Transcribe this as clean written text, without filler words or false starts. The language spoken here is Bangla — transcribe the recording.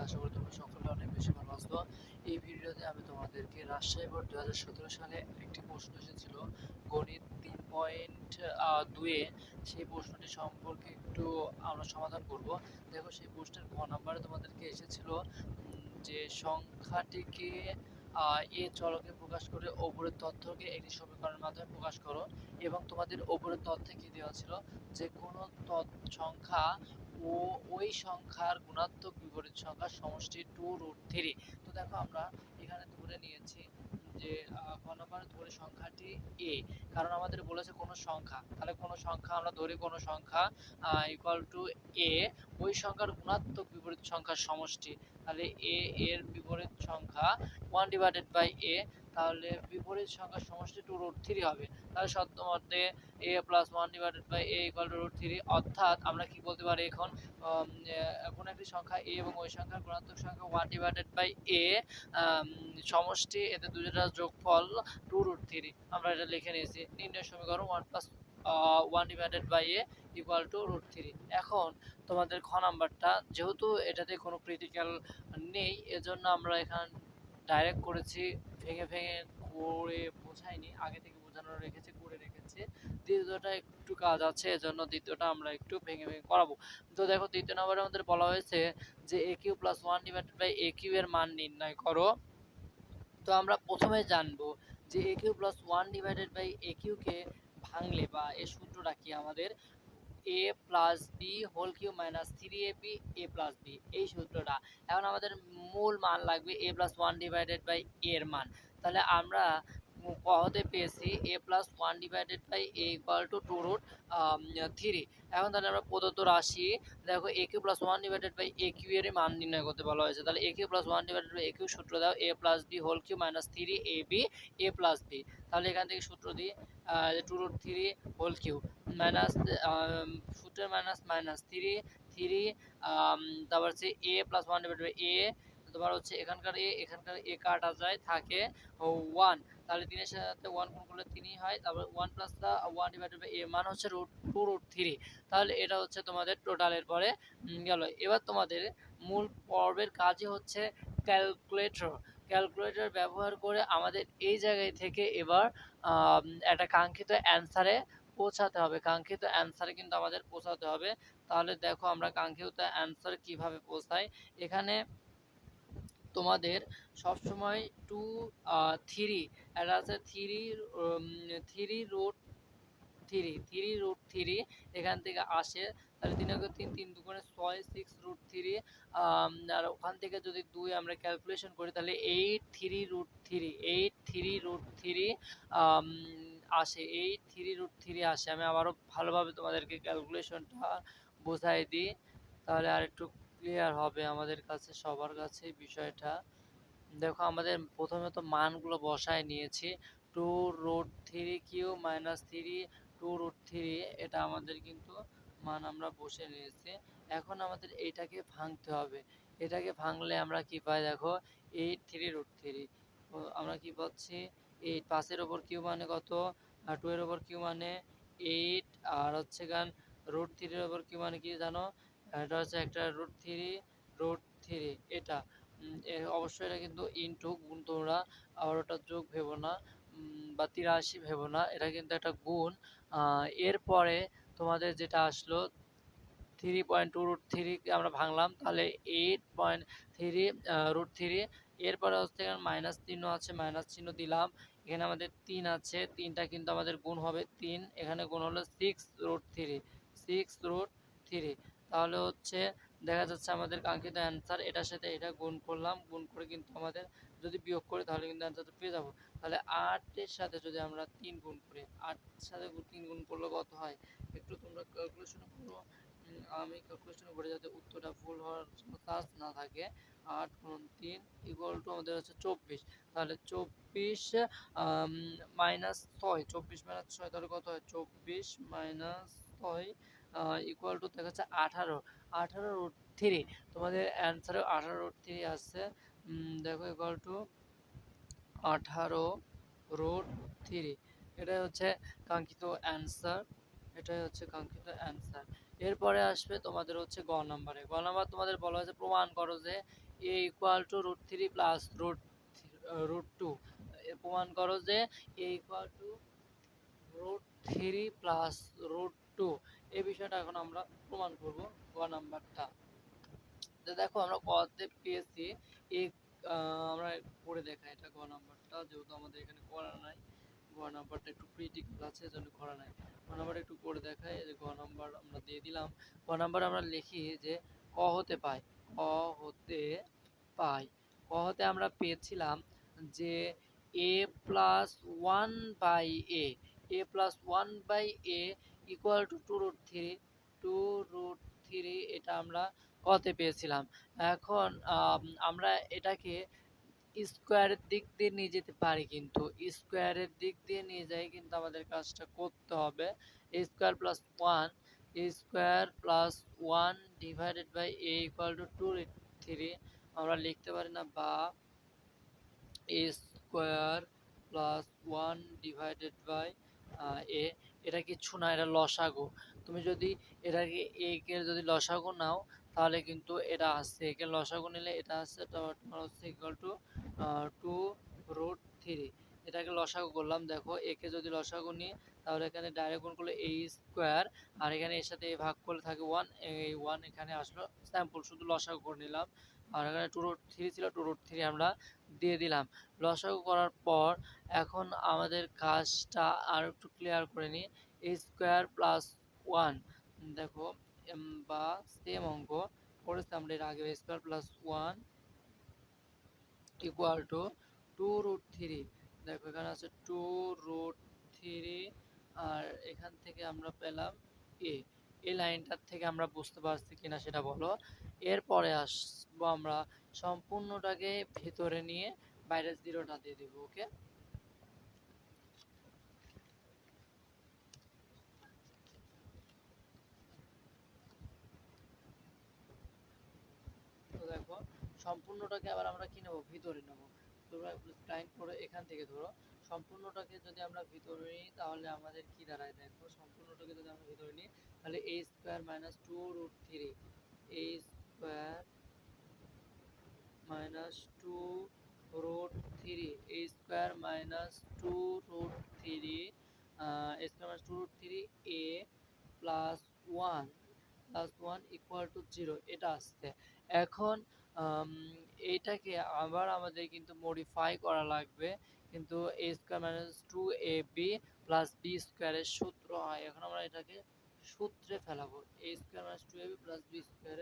আশা করি তোমরা সকলে অনেক বেশি ভালো আছো। এই ভিডিওতে আমি তোমাদেরকে রাজশাহী বোর্ড 2017 সালে একটি প্রশ্ন এসেছিল গণিত 3.2-এ, সেই প্রশ্নটি সম্পর্কে একটু আমরা সমাধান করব। দেখো, সেই প্রশ্নের ক নাম্বারে তোমাদেরকে এসেছিল যে সংখ্যাটিকে এ চলকে প্রকাশ করে ওপরের তথ্যকে একটি সমীকরণের মাধ্যমে প্রকাশ করো, এবং তোমাদের ওপরের তথ্যে কি দেওয়া ছিল যে কোনো সংখ্যা ও ওই সংখ্যার গুণাত্মক বিপরীত সংখ্যার সমষ্টি 2√3। তো দেখো, আমরা এখানে ধরে নিয়েছি যে ক নম্বরে ধরে সংখ্যাটি এ, কারণ আমাদের বলেছে কোনো সংখ্যা, তাহলে কোনো সংখ্যা আমরা ধরি কোনো সংখ্যা ইকুয়াল টু এ, ওই সংখ্যার গুণাত্মক বিপরীত সংখ্যার সমষ্টি। তাহলে এ এর বিপরীত সংখ্যা 1/a, তাহলে বিপরীত সংখ্যার সমষ্টি 2√3 হবে। তাহলে সত্য মধ্যে a plus 1/a equal to √3, অর্থাৎ আমরা কি বলতে পারি এখন, কোনো একটি সংখ্যা a এবং ওই সংখ্যার গুণাত্মক সংখ্যা 1/a সমষ্টি, এতে দুজোটার যোগফল 2√3। আমরা এটা লিখে নিয়েছি। নির্ণয় সমীকরণ 1 প্লাস 1/a ইকুয়াল টু √3। এখন তোমাদের খ নাম্বারটা, যেহেতু এটাতে কোনো ক্রিটিক্যাল নেই, এজন্য আমরা এখানে ডাইরেক্ট করেছি, ভেঙে ভেঙে করে বোঝাইনি, আগে থেকে বোঝানো রেখেছি, করে রেখেছি। দ্বিতীয়টা একটু কাজ আছে, এজন্য দ্বিতীয়টা আমরা একটু ভেঙে ভেঙে করাবো। তো দেখো, দ্বিতীয় নম্বরে আমাদের বলা হয়েছে যে a cube plus 1/a Q এর মান নির্ণয় করো। তো আমরা প্রথমে জানবো যে a cube plus 1/a cube কে ভাঙলে, বা এর সূত্রটা কি আমাদের, a plus b whole cube minus 3ab a plus b, এই সূত্রটা। এখন আমাদের মূল মান লাগবে a প্লাস 1/a এর মান। তাহলে আমরা কতে পেয়েছি a plus 1/a equal to 2√3। এখন তাহলে আমরা প্রদত্ত রাশি, দেখো a cube plus 1/a Q এর মান নির্ণয় করতে বলা হয়েছে। তাহলে a cube plus 1/a Q সূত্র দাও, a plus b whole cube minus 3ab a plus b. তাহলে এখান থেকে সূত্র দিই 2√3 হোল কিউ মাইনাস সূত্রের মাইনাস মাইনাস 3 তারপর হচ্ছে a প্লাস 1/a, তোমার হচ্ছে এখানকার এ কাটা যায়, থাকে 1। তাহলে 3 এর সাথে 1 গুণ করলে 3 হয়। তারপর 1 প্লাস 1/a মান হচ্ছে √2√3। তাহলে এটা হচ্ছে তোমাদের টোটালের পরে গেল। এবার তোমাদের মূল পর্বের কাজই হচ্ছে ক্যালকুলেটর ব্যবহার করে আমাদের এই জায়গায় থেকে এবার একটা কাঙ্ক্ষিত অ্যান্সারে পৌঁছাতে হবে। কাঙ্ক্ষিত অ্যান্সারে কিন্তু আমাদের পৌঁছাতে হবে। তাহলে দেখো আমরা কাঙ্ক্ষিত অ্যান্সার কিভাবে পৌঁছাই। এখানে তোমাদের সবসময় 2 3 এটা আছে 3√3 এখান থেকে আসে। তাহলে 3 3 3 2 6 6√3, আর ওখান থেকে যদি 2 আমরা ক্যালকুলেশন করি তাহলে 8 3√3 আসে, 8 3√3 আসে। আমি আবারও ভালোভাবে তোমাদেরকে ক্যালকুলেশনটা বোঝাই দিই, তাহলে আর একটু ক্লিয়ার হবে আমাদের কাছে, সবার কাছে বিষয়টা। দেখো, আমাদের প্রথমে তো মানগুলো বসায় নিয়েছি, 2√3 কিউ মাইনাস 2√3, এটা আমাদের কিন্তু মান আমরা বসে নিয়েছি। এখন আমাদের এইটাকে ভাঙতে হবে। এটাকে ভাঙলে আমরা কি পাই, দেখো 8 3√3, আমরা কি পাচ্ছি 8, 5 ওপর কিউ মানে কত, 2 এর ওপর কিউ মানে 8, আর হচ্ছে গান √3 এর ওপর কিউ মানে কি জানো, এটা হচ্ছে একটা √3 এটা অবশ্যই এটা কিন্তু ইনটু গুণ, তোমরা আবার ওটা যোগ ভেবো না, বা 83 ভেবো না, এটা কিন্তু একটা গুণ। এরপরে তোমাদের যেটা আসলো 3.2√3 আমরা ভাঙলাম, তাহলে 8.3√3। এরপরে হচ্ছে মাইনাস চিহ্ন আছে, মাইনাস চিহ্ন দিলাম। এখানে আমাদের 3 আছে, 3টা কিন্তু আমাদের গুণ হবে 3, এখানে গুণ হলো 6√3। তাহলে হচ্ছে দেখা যাচ্ছে আমাদের কাঙ্ক্ষিত অ্যান্সার, এটার সাথে এটা গুণ করলাম, গুণ করে কিন্তু আমাদের যদি বিয়োগ করি তাহলে কিন্তু অ্যান্সারটা পেয়ে যাবো। তাহলে 8-এর সাথে যদি আমরা 3 গুণ করি, 8-এর সাথে 3 গুণ করলে কত হয়, একটু তোমরা ক্যালকুলেশন করো। আমি ক্যালকুলেশন করে যাতে উত্তরটা ভুল হওয়ার চান্স না থাকে। 8 গুণ 3 ইকুয়াল টু আমাদের হচ্ছে 24। তাহলে 24 মাইনাস 6, 24 মাইনাস 6, তাহলে কত হয়, 24 মাইনাস 6 ইকুয়াল টু দেখা যাচ্ছে 18√3। তোমাদের অ্যান্সারে 18√3 আসছে। দেখো ইকুয়াল টু 18√3, এটাই হচ্ছে কাঙ্ক্ষিত অ্যান্সার। এটাই হচ্ছে কাঙ্ক্ষিত অ্যান্সার। এরপরে আসবে তোমাদের হচ্ছে গ নাম্বারে। গ নাম্বার তোমাদের বলা হয়েছে প্রমাণ করো যে a ইকুয়াল টু √3 প্লাস √2। প্রমাণ করো যে a ইকুয়াল টু √3 প্লাস √2। এই বিষয়টা এখন আমরা প্রমাণ করব গ নাম্বারটা। তো দেখো আমরা কতে পেয়েছি এই আমরা করে দেখাই এটা গ নাম্বারটা, যেহেতু আমাদের এখানে করা নাই। গ নাম্বারটা একটু ক্রিটিক্যাল আছে, এজন্য করা নাই। গ নাম্বার একটু করে দেখাই। এই যে গ নাম্বার আমরা দিয়ে দিলাম। গ নাম্বার আমরা লিখি যে ক হতে পাই, ক হতে পাই, ক হতে আমরা পেয়েছিলাম যে a plus one by a plus one by a equal to two root three এটা আমরা কতে পেয়েছিলাম। এখন আমরা এটাকে স্কোয়ারের দিক দিয়ে নিয়ে যেতে পারি, কিন্তু স্কোয়ারের দিক দিয়ে নিয়ে যাই কিন্তু আমাদের কাজটা করতে হবে। A square plus one, divided by a equal to 2√3 আমরা লিখতে পারি না, বা a square plus one divided by a. এটা কিচ্ছু না, এটা লসাগু। তুমি যদি এটাকে এ কে যদি লসাগু নাও তাহলে কিন্তু এটা আসছে, একে লসাগু নিলে এটা আসছে তোমার হচ্ছে ইকুয়াল টু 2√3। এটাকে লসাগু করলাম। দেখো একে যদি লসাগু নিই তাহলে এখানে ডাইরেক্ট গুণ করলে এ স্কোয়ার, আর এখানে এর সাথে এ ভাগ করলে থাকে ওয়ান, এই ওয়ান এখানে আসলো, স্যাম্পল শুধু লসাগু করে নিলাম। আর এখানে 2√3 ছিল, 2√3 আমরা দিয়ে দিলাম। লসাগু করার পর এখন আমাদের কাজটা আর একটু ক্লিয়ার করে নিই। এ স্কোয়ার প্লাস ওয়ান, দেখো বা সেম অঙ্ক করেছি আমরা এর আগে। A square plus one equal to 2√3। দেখো এখানে আছে 2√3, আর এখান থেকে আমরা পেলাম এ। এই লাইনটার থেকে আমরা বুঝতে পারছি কিনা সেটা বলো। এরপরে আসবো আমরা সম্পূর্ণটাকে ভিতরে নিয়ে বাইরের জিরোটা দিয়ে দিব। ওকে, তো দেখো সম্পূর্ণটাকে আবার আমরা কি নেব, ভিতরে নেব। তোমরা টাইম করে এখান থেকে ধরো সম্পূর্ণটাকে যদি আমরা ভিতরে নিই তাহলে আমাদের কি দাঁড়ায়। দেখো সম্পূর্ণটাকে যদি আমরা ভিতরে নিই তাহলে a square minus 2√3, a square minus 2√3, a square minus 2√3, square minus 2√3 a plus one equal to 0 এটা আসছে। এখন এইটাকে আবার আমাদের কিন্তু মডিফাই করা লাগবে, কিন্তু a square minus 2ab plus b স্কোয়ারের সূত্র হয়। এখন আমরা এটাকে সূত্রে ফেলাবো। A square minus 2ab plus b square